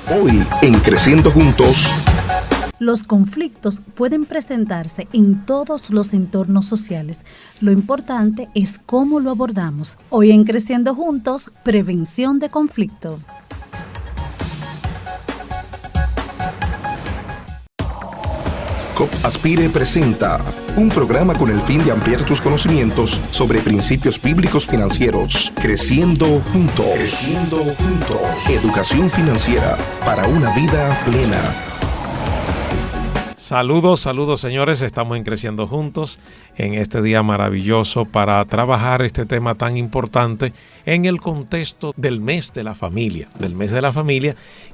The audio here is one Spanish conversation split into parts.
Hoy en Creciendo Juntos. Los conflictos pueden presentarse en todos los entornos sociales. Lo importante es cómo lo abordamos. Hoy en Creciendo Juntos, prevención de conflicto. COP Aspire presenta un programa con el fin de ampliar tus conocimientos sobre principios bíblicos financieros. Creciendo Juntos. Creciendo Juntos. Educación financiera para una vida plena. Saludos señores, estamos en Creciendo Juntos en este día maravilloso para trabajar este tema tan importante en el contexto del mes de la familia,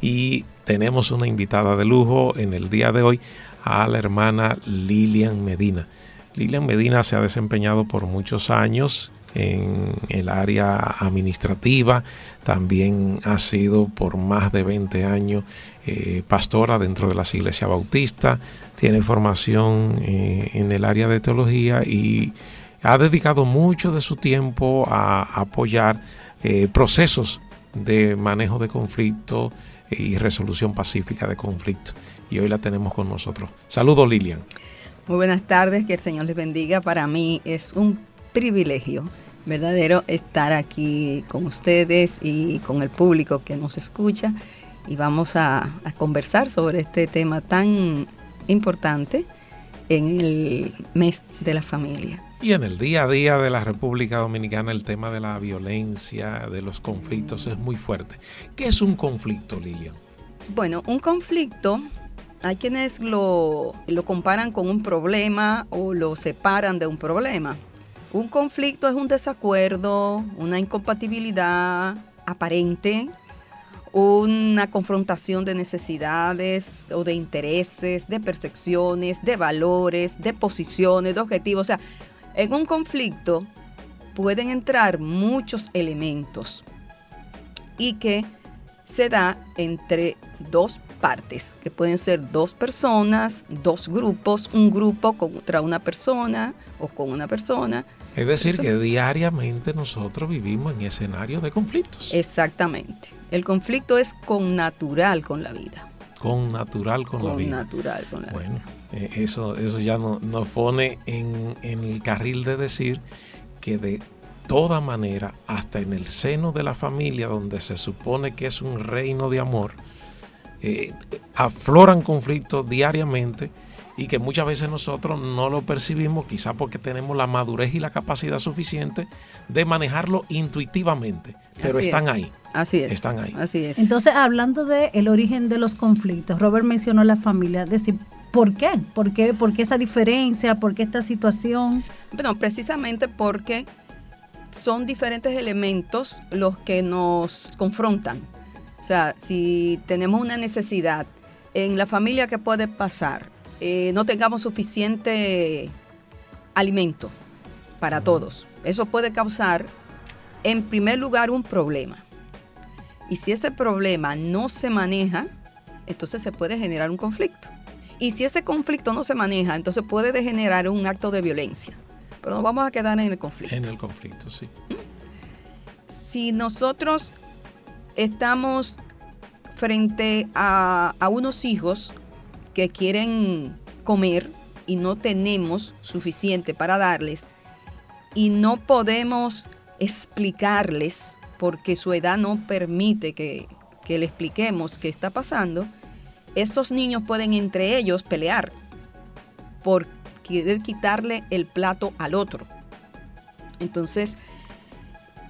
y tenemos una invitada de lujo en el día de hoy a la hermana Lilian Medina. Lilian Medina se ha desempeñado por muchos años en el área administrativa, también ha sido por más de 20 años pastora dentro de las iglesias bautistas, tiene formación en el área de teología y ha dedicado mucho de su tiempo a apoyar procesos de manejo de conflictos y resolución pacífica de conflictos. Y hoy la tenemos con nosotros. Saludos, Lilian. Muy buenas tardes, que el Señor les bendiga. Para mí es un privilegio verdadero estar aquí con ustedes y con el público que nos escucha, y vamos a conversar sobre este tema tan importante en el mes de la familia. Y en el día a día de la República Dominicana el tema de la violencia, de los conflictos es muy fuerte. ¿Qué es un conflicto, Lilian? Bueno, un conflicto, hay quienes lo comparan con un problema o lo separan de un problema. Un conflicto es un desacuerdo, una incompatibilidad aparente, una confrontación de necesidades o de intereses, de percepciones, de valores, de posiciones, de objetivos. O sea, en un conflicto pueden entrar muchos elementos y que se da entre dos partes, que pueden ser dos personas, dos grupos, un grupo contra una persona o con una persona. Es decir, que diariamente nosotros vivimos en escenarios de conflictos. Exactamente. El conflicto es connatural con la vida. Connatural con la vida. Connatural con la vida. Bueno, eso ya nos pone en el carril de decir que de toda manera, hasta en el seno de la familia, donde se supone que es un reino de amor, afloran conflictos diariamente y que muchas veces nosotros no lo percibimos, quizás porque tenemos la madurez y la capacidad suficiente de manejarlo intuitivamente, pero están ahí. Así es. Están ahí. Así es. Entonces, hablando del origen de los conflictos, Robert mencionó la familia, decir, ¿por qué? ¿Por qué esa diferencia? ¿Por qué esta situación? Bueno, precisamente porque son diferentes elementos los que nos confrontan. O sea, si tenemos una necesidad en la familia, ¿qué puede pasar? No tengamos suficiente alimento para todos. Eso puede causar, en primer lugar, un problema. Y si ese problema no se maneja, entonces se puede generar un conflicto. Y si ese conflicto no se maneja, entonces puede degenerar un acto de violencia. Pero nos vamos a quedar en el conflicto. En el conflicto, sí. Si nosotros estamos frente a unos hijos que quieren comer y no tenemos suficiente para darles y no podemos explicarles porque su edad no permite que le expliquemos qué está pasando, estos niños pueden entre ellos pelear por querer quitarle el plato al otro. Entonces,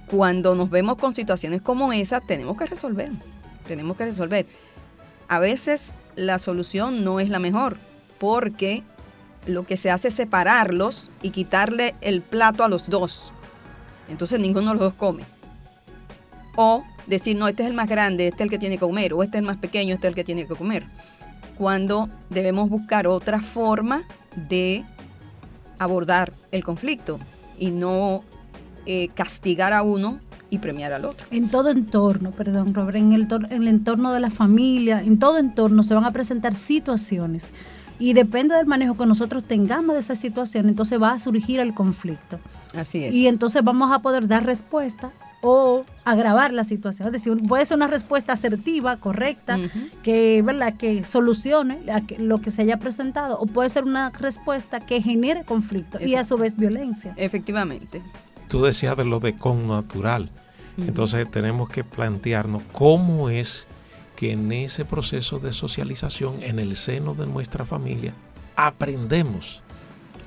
cuando nos vemos con situaciones como esa, tenemos que resolver. A veces la solución no es la mejor, porque lo que se hace es separarlos y quitarle el plato a los dos. Entonces ninguno de los dos come. O decir, no, este es el más grande, este es el que tiene que comer, o este es el más pequeño, este es el que tiene que comer. Cuando debemos buscar otra forma de abordar el conflicto y no castigar a uno y premiar al otro. En todo entorno, perdón, Robert, en el entorno de la familia, en todo entorno se van a presentar situaciones y depende del manejo que nosotros tengamos de esa situación, entonces va a surgir el conflicto. Así es. Y entonces vamos a poder dar respuesta o agravar la situación. Es decir, puede ser una respuesta asertiva, correcta, ¿verdad?, que solucione lo que se haya presentado, o puede ser una respuesta que genere conflicto y a su vez violencia. Efectivamente. Tú decías de lo de connatural. Entonces tenemos que plantearnos cómo es que en ese proceso de socialización en el seno de nuestra familia aprendemos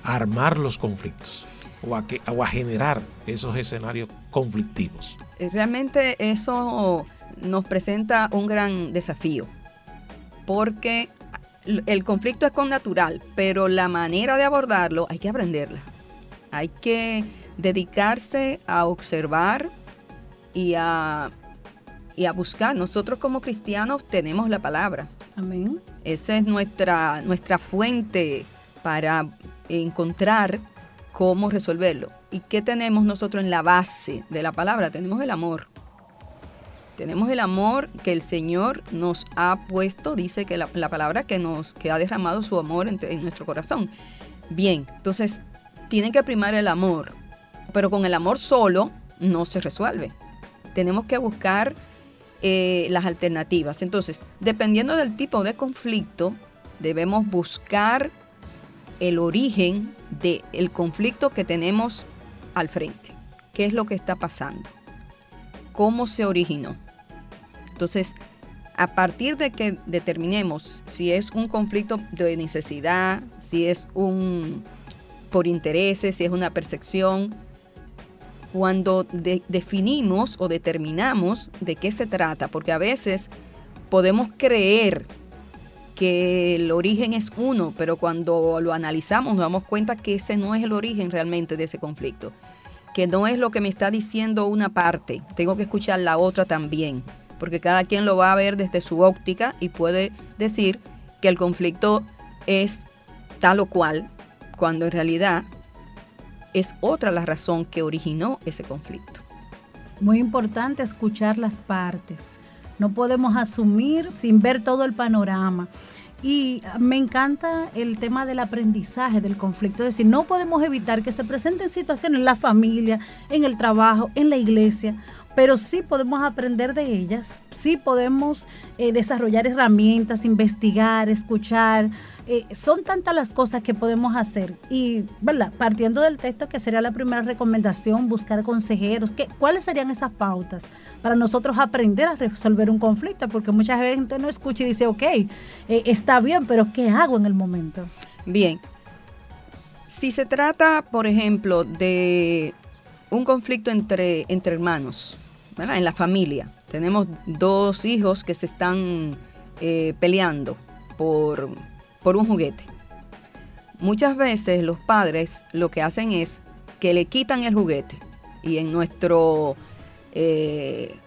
a armar los conflictos o a generar esos escenarios conflictivos. Realmente eso nos presenta un gran desafío, porque el conflicto es connatural, pero la manera de abordarlo hay que aprenderla. Hay que dedicarse a observar y a buscar. Nosotros como cristianos tenemos la palabra. Amén. Esa es nuestra fuente para encontrar cómo resolverlo. ¿Y qué tenemos nosotros en la base de la palabra? Tenemos el amor. Tenemos el amor que el Señor nos ha puesto, dice que la palabra que ha derramado su amor en nuestro corazón. Bien, entonces tiene que primar el amor, pero con el amor solo no se resuelve. Tenemos que buscar las alternativas. Entonces, dependiendo del tipo de conflicto, debemos buscar el origen del conflicto que tenemos al frente. ¿Qué es lo que está pasando? ¿Cómo se originó? Entonces, a partir de que determinemos si es un conflicto de necesidad, si es por intereses, si es una percepción, cuando definimos o determinamos de qué se trata, porque a veces podemos creer que el origen es uno, pero cuando lo analizamos nos damos cuenta que ese no es el origen realmente de ese conflicto, que no es lo que me está diciendo una parte, tengo que escuchar la otra también, porque cada quien lo va a ver desde su óptica y puede decir que el conflicto es tal o cual, cuando en realidad es otra la razón que originó ese conflicto. Muy importante escuchar las partes. No podemos asumir sin ver todo el panorama. Y me encanta el tema del aprendizaje del conflicto. Es decir, no podemos evitar que se presenten situaciones en la familia, en el trabajo, en la iglesia, pero sí podemos aprender de ellas, sí podemos desarrollar herramientas, investigar, escuchar. Son tantas las cosas que podemos hacer. Y, ¿verdad?, partiendo del texto, que sería la primera recomendación, buscar consejeros. ¿Cuáles serían esas pautas para nosotros aprender a resolver un conflicto? Porque mucha gente no escucha y dice, ok, está bien, pero ¿qué hago en el momento? Bien, si se trata, por ejemplo, de un conflicto entre hermanos, ¿verdad?, en la familia, tenemos dos hijos que se están peleando por un juguete. Muchas veces los padres lo que hacen es que le quitan el juguete. Y en nuestro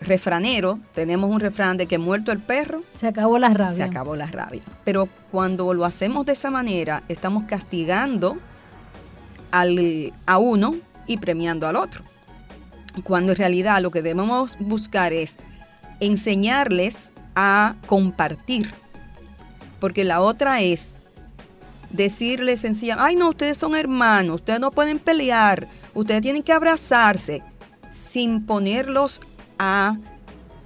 refranero tenemos un refrán de que muerto el perro, se acabó la rabia. Se acabó la rabia. Pero cuando lo hacemos de esa manera, estamos castigando a uno y premiando al otro. Cuando en realidad lo que debemos buscar es enseñarles a compartir. Porque la otra es decirles sencillamente, ay no, ustedes son hermanos, ustedes no pueden pelear, ustedes tienen que abrazarse, sin ponerlos a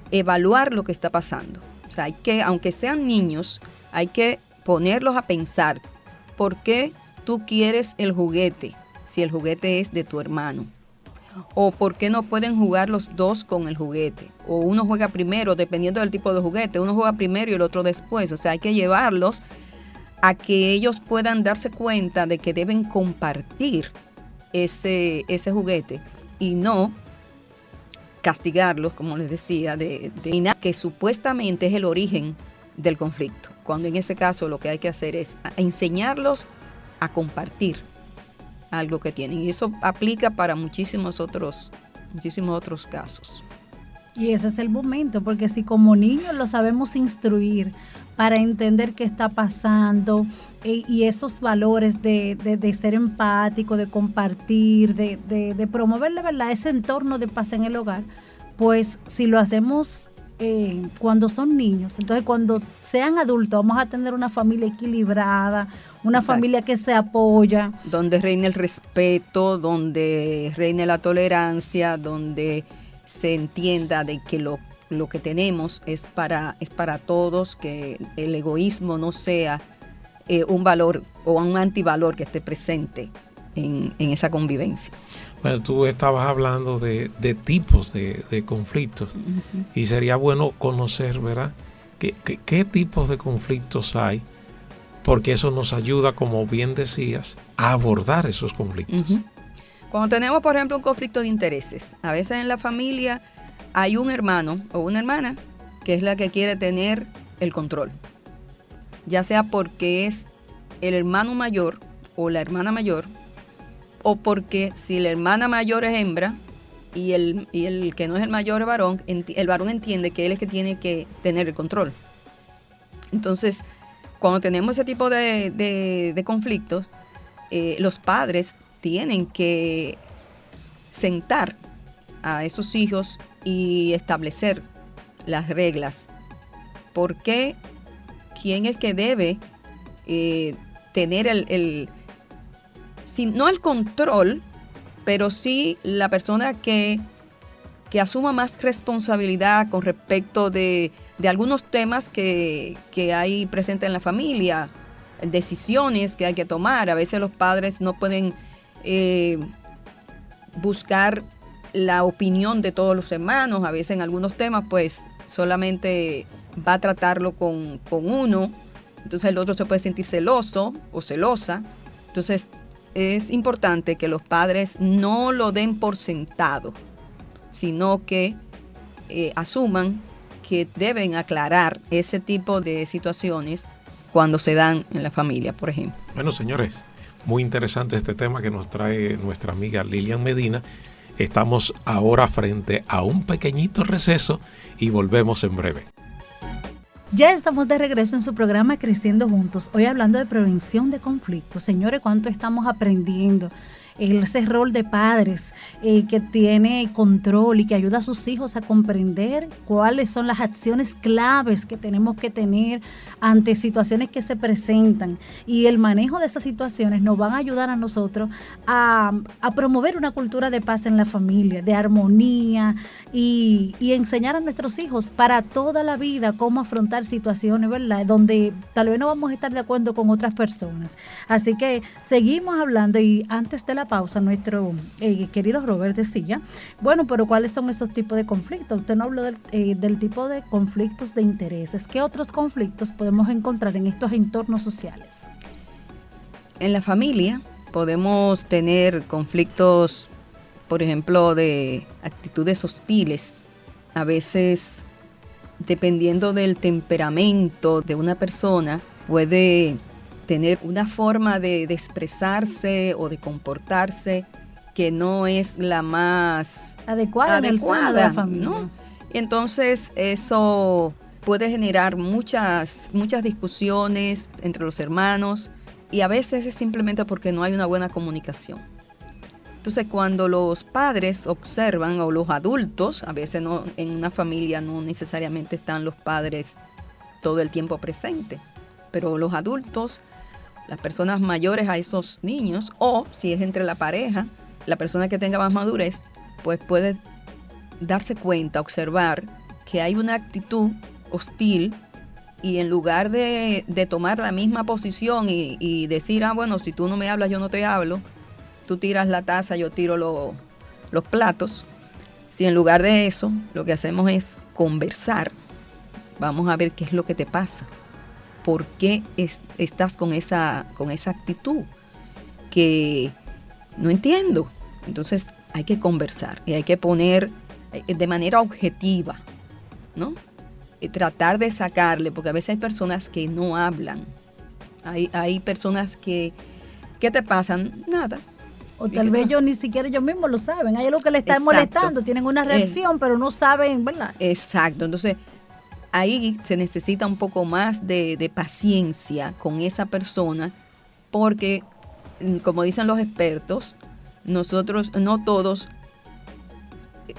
evaluar lo que está pasando. O sea, hay que, aunque sean niños, hay que ponerlos a pensar, ¿por qué tú quieres el juguete si el juguete es de tu hermano? ¿O por qué no pueden jugar los dos con el juguete? O uno juega primero, dependiendo del tipo de juguete, uno juega primero y el otro después. O sea, hay que llevarlos a que ellos puedan darse cuenta de que deben compartir ese juguete y no castigarlos, como les decía, que supuestamente es el origen del conflicto, cuando en ese caso lo que hay que hacer es enseñarlos a compartir algo que tienen, y eso aplica para muchísimos otros casos. Y ese es el momento, porque si como niños lo sabemos instruir para entender qué está pasando y esos valores de ser empático, de compartir, de promover la verdad, ese entorno de paz en el hogar, pues si lo hacemos cuando son niños, entonces cuando sean adultos vamos a tener una familia equilibrada, una Exacto. familia que se apoya. Donde reine el respeto, donde reine la tolerancia, donde se entienda de que lo que tenemos es para todos, que el egoísmo no sea un valor o un antivalor que esté presente en esa convivencia. Bueno, tú estabas hablando de tipos de conflictos, uh-huh, y sería bueno conocer, ¿verdad?, qué tipos de conflictos hay, porque eso nos ayuda, como bien decías, a abordar esos conflictos. Uh-huh. Cuando tenemos, por ejemplo, un conflicto de intereses, a veces en la familia hay un hermano o una hermana que es la que quiere tener el control, ya sea porque es el hermano mayor o la hermana mayor, o porque si la hermana mayor es hembra y el que no es el mayor es varón, el varón entiende que él es que tiene que tener el control. Entonces, cuando tenemos ese tipo de conflictos, los padres tienen que sentar a esos hijos y establecer las reglas. ¿Por qué? ¿Quién es que debe tener no el control, pero sí la persona que asuma más responsabilidad con respecto de algunos temas que hay presentes en la familia, decisiones que hay que tomar? A veces los padres no pueden buscar la opinión de todos los hermanos. A veces en algunos temas pues solamente va a tratarlo con uno, entonces el otro se puede sentir celoso o celosa. Entonces es importante que los padres no lo den por sentado, sino que asuman que deben aclarar ese tipo de situaciones cuando se dan en la familia, por ejemplo. Bueno, señores, muy interesante este tema que nos trae nuestra amiga Lilian Medina. Estamos ahora frente a un pequeñito receso y volvemos en breve. Ya estamos de regreso en su programa Creciendo Juntos, hoy hablando de prevención de conflictos. Señores, ¿cuánto estamos aprendiendo? Ese rol de padres que tiene control y que ayuda a sus hijos a comprender cuáles son las acciones claves que tenemos que tener ante situaciones que se presentan, y el manejo de esas situaciones nos van a ayudar a nosotros a promover una cultura de paz en la familia, de armonía, y enseñar a nuestros hijos para toda la vida cómo afrontar situaciones, ¿verdad?, donde tal vez no vamos a estar de acuerdo con otras personas. Así que seguimos hablando, y antes de la pausa, nuestro querido Robert decía, bueno, pero ¿cuáles son esos tipos de conflictos? Usted no habló del tipo de conflictos de intereses. ¿Qué otros conflictos podemos encontrar en estos entornos sociales? En la familia podemos tener conflictos, por ejemplo, de actitudes hostiles. A veces, dependiendo del temperamento de una persona, puede tener una forma de expresarse o de comportarse que no es la más adecuada en el seno de la familia, ¿no? Y entonces eso puede generar muchas discusiones entre los hermanos, y a veces es simplemente porque no hay una buena comunicación. Entonces, cuando los padres observan, o los adultos, a veces no, en una familia no necesariamente están los padres todo el tiempo presentes, pero los adultos, las personas mayores a esos niños, o si es entre la pareja, la persona que tenga más madurez, pues puede darse cuenta, observar que hay una actitud hostil, y en lugar de tomar la misma posición y decir, bueno, si tú no me hablas, yo no te hablo, tú tiras la taza, yo tiro los platos. Si en lugar de eso, lo que hacemos es conversar, vamos a ver qué es lo que te pasa. ¿Por qué estás con esa actitud? Que no entiendo. Entonces hay que conversar y hay que poner de manera objetiva, ¿no? Y tratar de sacarle, porque a veces hay personas que no hablan. Hay personas que, ¿qué te pasan? Nada. O tal vez ellos ni siquiera ellos mismos lo saben. Hay algo que le está molestando, tienen una reacción, pero no saben, ¿verdad? Exacto. Entonces, ahí se necesita un poco más de paciencia con esa persona, porque, como dicen los expertos, nosotros no todos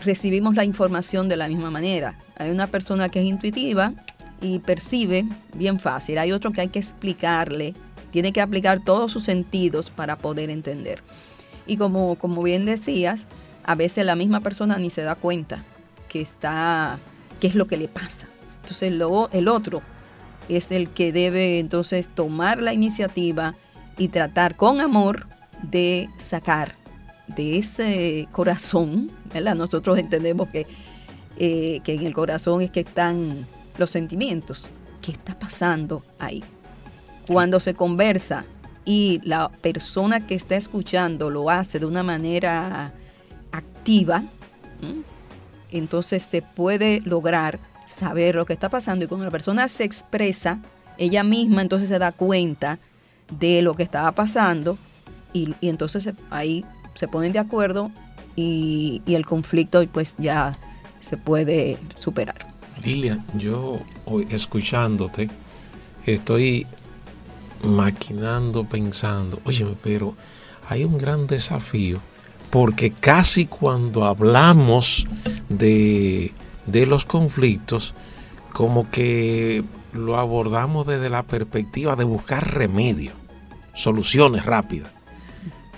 recibimos la información de la misma manera. Hay una persona que es intuitiva y percibe bien fácil. Hay otro que hay que explicarle, tiene que aplicar todos sus sentidos para poder entender. Y como bien decías, a veces la misma persona ni se da cuenta qué es lo que le pasa. Entonces el otro es el que debe entonces tomar la iniciativa y tratar con amor de sacar de ese corazón, ¿verdad? Nosotros entendemos que en el corazón es que están los sentimientos. ¿Qué está pasando ahí? Cuando se conversa y la persona que está escuchando lo hace de una manera activa, entonces se puede lograr saber lo que está pasando, y cuando la persona se expresa, ella misma entonces se da cuenta de lo que estaba pasando y entonces ahí se ponen de acuerdo y el conflicto pues ya se puede superar. Lilia, yo hoy escuchándote estoy maquinando, pensando, óyeme, pero hay un gran desafío, porque casi cuando hablamos de los conflictos, como que lo abordamos desde la perspectiva de buscar remedio, soluciones rápidas.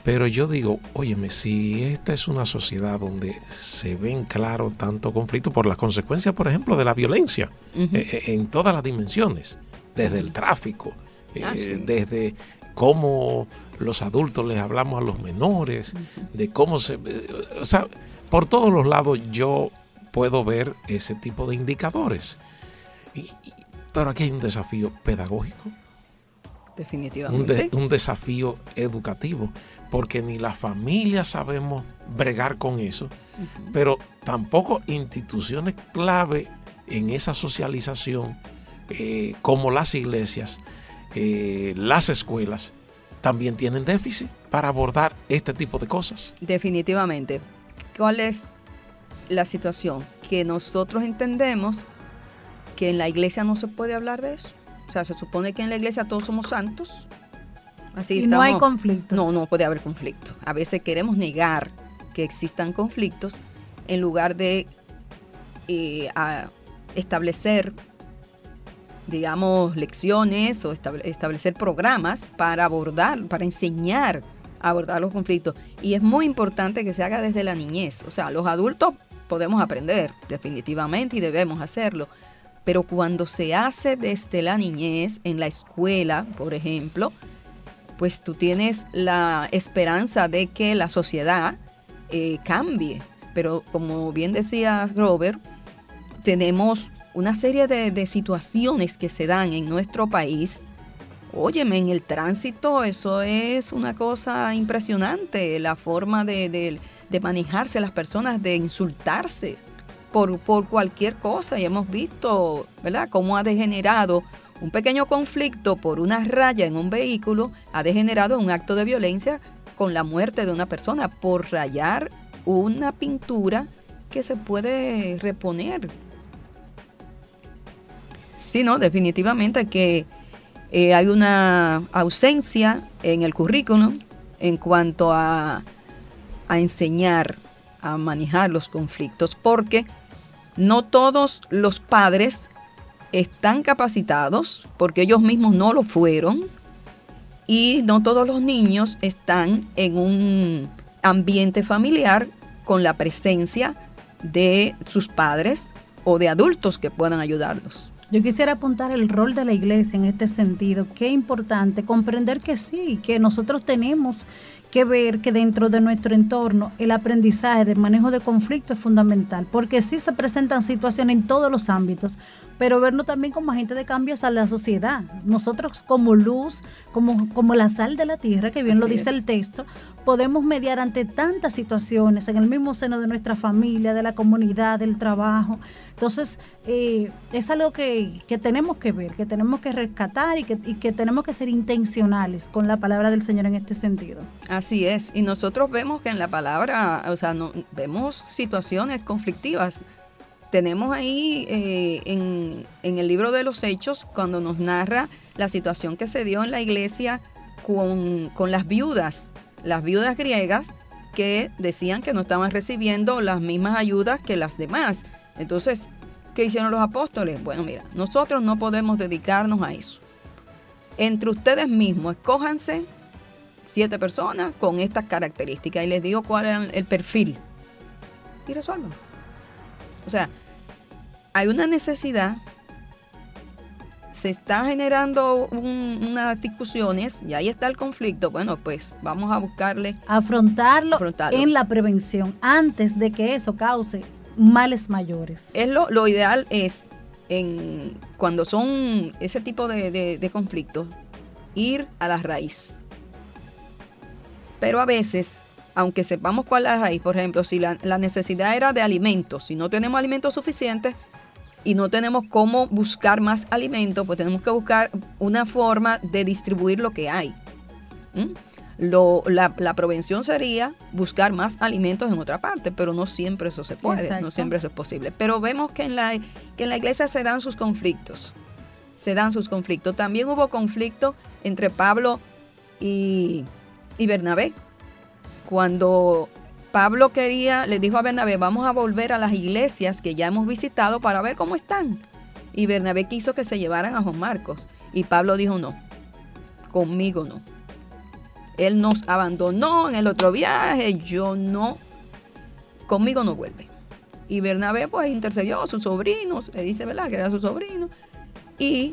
Pero yo digo, óyeme, si esta es una sociedad donde se ven claro tanto conflicto por las consecuencias, por ejemplo, de la violencia, en todas las dimensiones, desde el tráfico, sí, desde cómo los adultos les hablamos a los menores, de cómo o sea, por todos los lados yo puedo ver ese tipo de indicadores. Pero aquí hay un desafío pedagógico. Definitivamente. Un desafío educativo, porque ni las familias sabemos bregar con eso, pero tampoco instituciones clave en esa socialización, como las iglesias, las escuelas, también tienen déficit para abordar este tipo de cosas. Definitivamente. ¿Cuál es la situación? Que nosotros entendemos que en la iglesia no se puede hablar de eso. O sea, se supone que en la iglesia todos somos santos. Así y no hay conflictos. No puede haber conflictos. A veces queremos negar que existan conflictos en lugar de establecer, digamos, lecciones o establecer programas para enseñar a abordar los conflictos. Y es muy importante que se haga desde la niñez. O sea, los adultos podemos aprender definitivamente y debemos hacerlo. Pero cuando se hace desde la niñez, en la escuela, por ejemplo, pues tú tienes la esperanza de que la sociedad cambie. Pero como bien decía Robert, tenemos una serie de situaciones que se dan en nuestro país. Óyeme, en el tránsito eso es una cosa impresionante, la forma de manejarse las personas, de insultarse por cualquier cosa, y hemos visto, ¿verdad?, cómo ha degenerado un pequeño conflicto por una raya en un vehículo, ha degenerado en un acto de violencia con la muerte de una persona por rayar una pintura que se puede reponer. Sí, no, definitivamente que hay una ausencia en el currículum en cuanto a enseñar a manejar los conflictos, porque no todos los padres están capacitados, porque ellos mismos no lo fueron, y no todos los niños están en un ambiente familiar con la presencia de sus padres o de adultos que puedan ayudarlos. Yo quisiera apuntar el rol de la iglesia en este sentido. Qué importante comprender que sí, que nosotros tenemos que ver que dentro de nuestro entorno el aprendizaje del manejo de conflicto es fundamental, porque sí se presentan situaciones en todos los ámbitos, pero vernos también como agente de cambios a la sociedad. Nosotros como luz, como la sal de la tierra, que bien lo dice el texto, podemos mediar ante tantas situaciones en el mismo seno de nuestra familia, de la comunidad, del trabajo. Entonces, es algo que tenemos que ver, que tenemos que rescatar y que tenemos que ser intencionales con la palabra del Señor en este sentido. Así es, y nosotros vemos que en la palabra, o sea, vemos situaciones conflictivas. Tenemos ahí en el libro de los Hechos, cuando nos narra la situación que se dio en la iglesia con las viudas griegas, que decían que no estaban recibiendo las mismas ayudas que las demás. Entonces, ¿qué hicieron los apóstoles? Bueno, mira, nosotros no podemos dedicarnos a eso. Entre ustedes mismos, escójanse 7 personas con estas características y les digo cuál era el perfil y resuelvan. O sea, hay una necesidad, se está generando unas discusiones y ahí está el conflicto. Bueno, pues vamos a buscarle. Afrontarlo en la prevención antes de que eso cause males mayores. Lo ideal es, cuando son ese tipo de conflictos, ir a la raíz. Pero a veces, aunque sepamos cuál es la raíz, por ejemplo, si la necesidad era de alimentos, si no tenemos alimentos suficientes, y no tenemos cómo buscar más alimentos, pues tenemos que buscar una forma de distribuir lo que hay. La prevención sería buscar más alimentos en otra parte, pero no siempre eso se puede, Exacto. No siempre eso es posible. Pero vemos que en la iglesia se dan sus conflictos. También hubo conflicto entre Pablo y Bernabé. Cuando Pablo le dijo a Bernabé, vamos a volver a las iglesias que ya hemos visitado para ver cómo están. Y Bernabé quiso que se llevaran a Juan Marcos. Y Pablo dijo, no, conmigo no. Él nos abandonó en el otro viaje, yo no, conmigo no vuelve. Y Bernabé pues intercedió a sus sobrinos, le dice, ¿verdad? Que era su sobrino. Y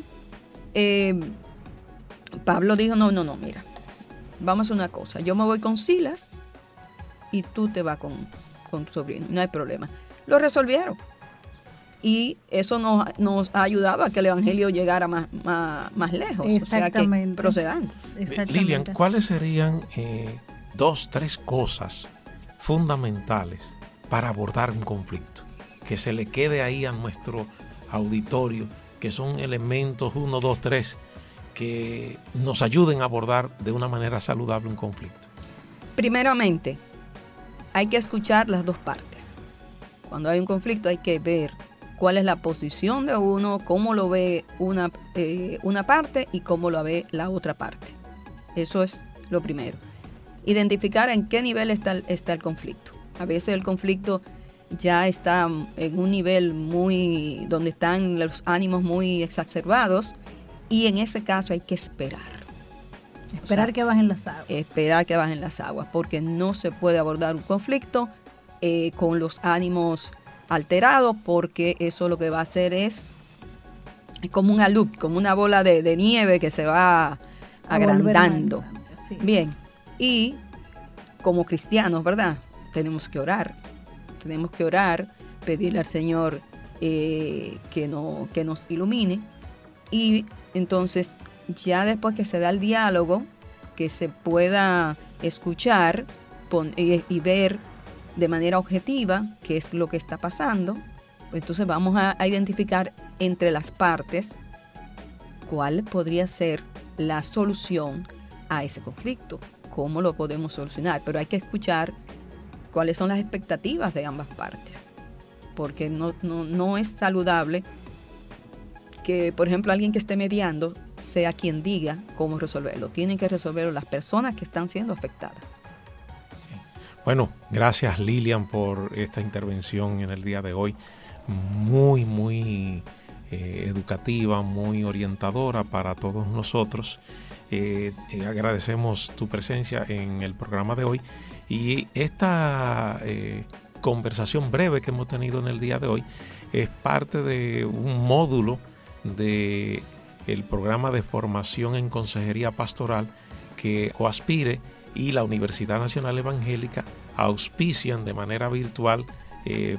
Pablo dijo, no, mira, vamos a hacer una cosa, yo me voy con Silas, y tú te vas con tu sobrino, no hay problema. Lo resolvieron. Y eso nos ha ayudado a que el evangelio llegara más lejos. Exactamente. O sea, que procedan. Lilian, ¿cuáles serían 2, 3 cosas fundamentales para abordar un conflicto? Que se le quede ahí a nuestro auditorio, que son elementos 1, 2, 3, que nos ayuden a abordar de una manera saludable un conflicto. Primeramente, hay que escuchar las dos partes. Cuando hay un conflicto hay que ver cuál es la posición de uno, cómo lo ve una parte y cómo lo ve la otra parte. Eso es lo primero. Identificar en qué nivel está el conflicto. A veces el conflicto ya está en un nivel donde están los ánimos muy exacerbados y en ese caso hay que esperar. Esperar que bajen las aguas. Esperar que bajen las aguas, porque no se puede abordar un conflicto con los ánimos alterados, porque eso lo que va a hacer es como una loop, como una bola de nieve que se va agrandando. Bien, y como cristianos, ¿verdad? Tenemos que orar, pedirle al Señor que nos ilumine, y entonces ya después que se da el diálogo, que se pueda escuchar y ver de manera objetiva qué es lo que está pasando, pues entonces vamos a identificar entre las partes cuál podría ser la solución a ese conflicto, cómo lo podemos solucionar. Pero hay que escuchar cuáles son las expectativas de ambas partes, porque no es saludable que, por ejemplo, alguien que esté mediando sea quien diga cómo resolverlo. Tienen que resolverlo las personas que están siendo afectadas. Sí. Bueno, gracias Lilian por esta intervención en el día de hoy. Muy, muy educativa, muy orientadora para todos nosotros. Agradecemos tu presencia en el programa de hoy y esta conversación breve que hemos tenido en el día de hoy es parte de un módulo de el programa de formación en consejería pastoral que Coaspire y la Universidad Nacional Evangélica auspician de manera virtual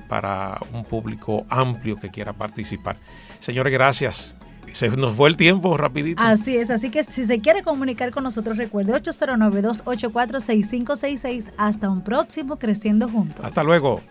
para un público amplio que quiera participar. Señores, gracias. Se nos fue el tiempo rapidito. Así es, así que si se quiere comunicar con nosotros, recuerde 809-284-6566. Hasta un próximo Creciendo Juntos. Hasta luego.